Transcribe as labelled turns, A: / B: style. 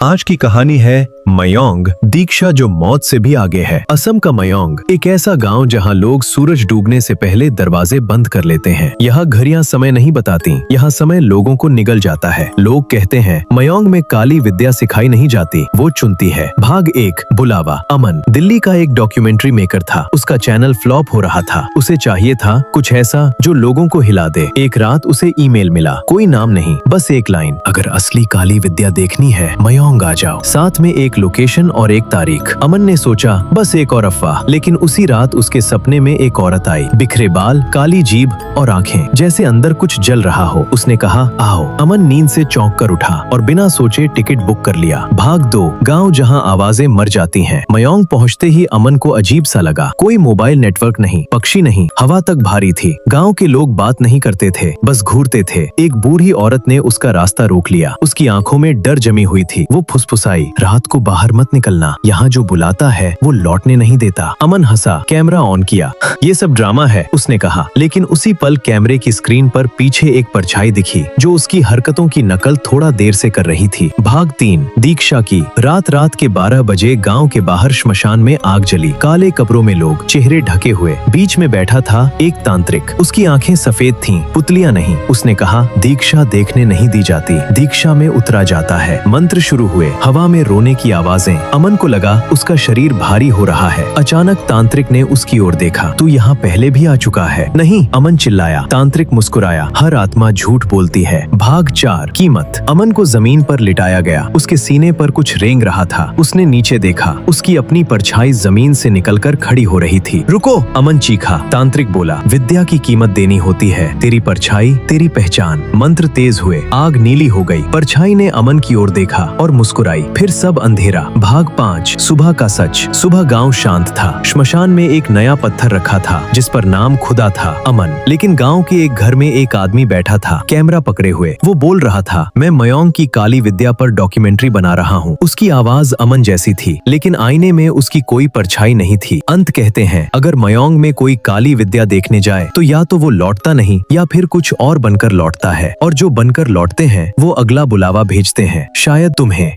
A: आज की कहानी है मयोंग, दीक्षा जो मौत से भी आगे है। असम का मयोंग एक ऐसा गांव जहां लोग सूरज डूबने से पहले दरवाजे बंद कर लेते हैं। यहाँ घड़ियां समय नहीं बताती, यहाँ समय लोगों को निगल जाता है। लोग कहते हैं मयोंग में काली विद्या सिखाई नहीं जाती, वो चुनती है। भाग 1, बुलावा। अमन दिल्ली का एक डॉक्यूमेंट्री मेकर था। उसका चैनल फ्लॉप हो रहा था। उसे चाहिए था कुछ ऐसा जो लोगों को हिला दे। एक रात उसे ईमेल मिला, कोई नाम नहीं, बस एक लाइन, अगर असली काली विद्या देखनी है मयोंग आ जाओ। साथ में एक लोकेशन और एक तारीख। अमन ने सोचा बस एक और अफवाह, लेकिन उसी रात उसके सपने में एक औरत आई। बिखरे बाल, काली जीभ और आंखें, जैसे अंदर कुछ जल रहा हो। उसने कहा आओ। अमन नींद से चौंक कर उठा और बिना सोचे टिकट बुक कर लिया। भाग 2, गांव जहां आवाजें मर जाती हैं। मयोंग पहुंचते ही अमन को अजीब सा लगा। कोई मोबाइल नेटवर्क नहीं, पक्षी नहीं, हवा तक भारी थी। गांव के लोग बात नहीं करते थे, बस घूरते थे। एक बूढ़ी औरत ने उसका रास्ता रोक लिया। उसकी आंखों में डर जमी हुई थी। वो फुसफुसाई, रात को बाहर मत निकलना, यहाँ जो बुलाता है वो लौटने नहीं देता। अमन हंसा, कैमरा ऑन किया। ये सब ड्रामा है, उसने कहा। लेकिन उसी पल कैमरे की स्क्रीन पर पीछे एक परछाई दिखी जो उसकी हरकतों की नकल थोड़ा देर से कर रही थी। भाग 3, दीक्षा की। रात के 12 बजे गांव के बाहर श्मशान में आग जली। काले कपड़ों में लोग, चेहरे ढके हुए। बीच में बैठा था एक तांत्रिक। उसकी आंखें सफेद थीं, पुतलियां नहीं। उसने कहा दीक्षा देखने नहीं दी जाती, दीक्षा में उतरा जाता है। मंत्र शुरू हुए, हवा में रोने की आवाजें। अमन को लगा उसका शरीर भारी हो रहा है। अचानक तांत्रिक ने उसकी ओर देखा। तू यहाँ पहले भी आ चुका है। नहीं, अमन चिल्लाया। तांत्रिक मुस्कुराया, हर आत्मा झूठ बोलती है। भाग 4, कीमत। अमन को जमीन पर लिटाया गया। उसके सीने पर कुछ रेंग रहा था। उसने नीचे देखा, उसकी अपनी परछाई जमीन से निकलकर खड़ी हो रही थी। रुको, अमन चीखा। तांत्रिक बोला, विद्या की कीमत देनी होती है, तेरी परछाई तेरी पहचान। मंत्र तेज हुए, आग नीली हो गई। परछाई ने अमन की ओर देखा और मुस्कुराई। फिर सब अंधेरा। भाग 5, सुबह का सच। सुबह गांव शांत था। श्मशान में एक नया पत्थर रखा था जिस पर नाम खुदा था, अमन। लेकिन गांव के एक घर में एक आदमी बैठा था, कैमरा पकड़े हुए। वो बोल रहा था, मैं मयोंग की काली विद्या पर डॉक्यूमेंट्री बना रहा हूँ। उसकी आवाज अमन जैसी थी, लेकिन आईने में उसकी कोई परछाई नहीं थी। अंत कहते हैं, अगर मयोंग में कोई काली विद्या देखने जाए तो या तो वो लौटता नहीं या फिर कुछ और बनकर लौटता है, और जो बनकर लौटते हैं वो अगला बुलावा भेजते हैं, शायद तुम्हें।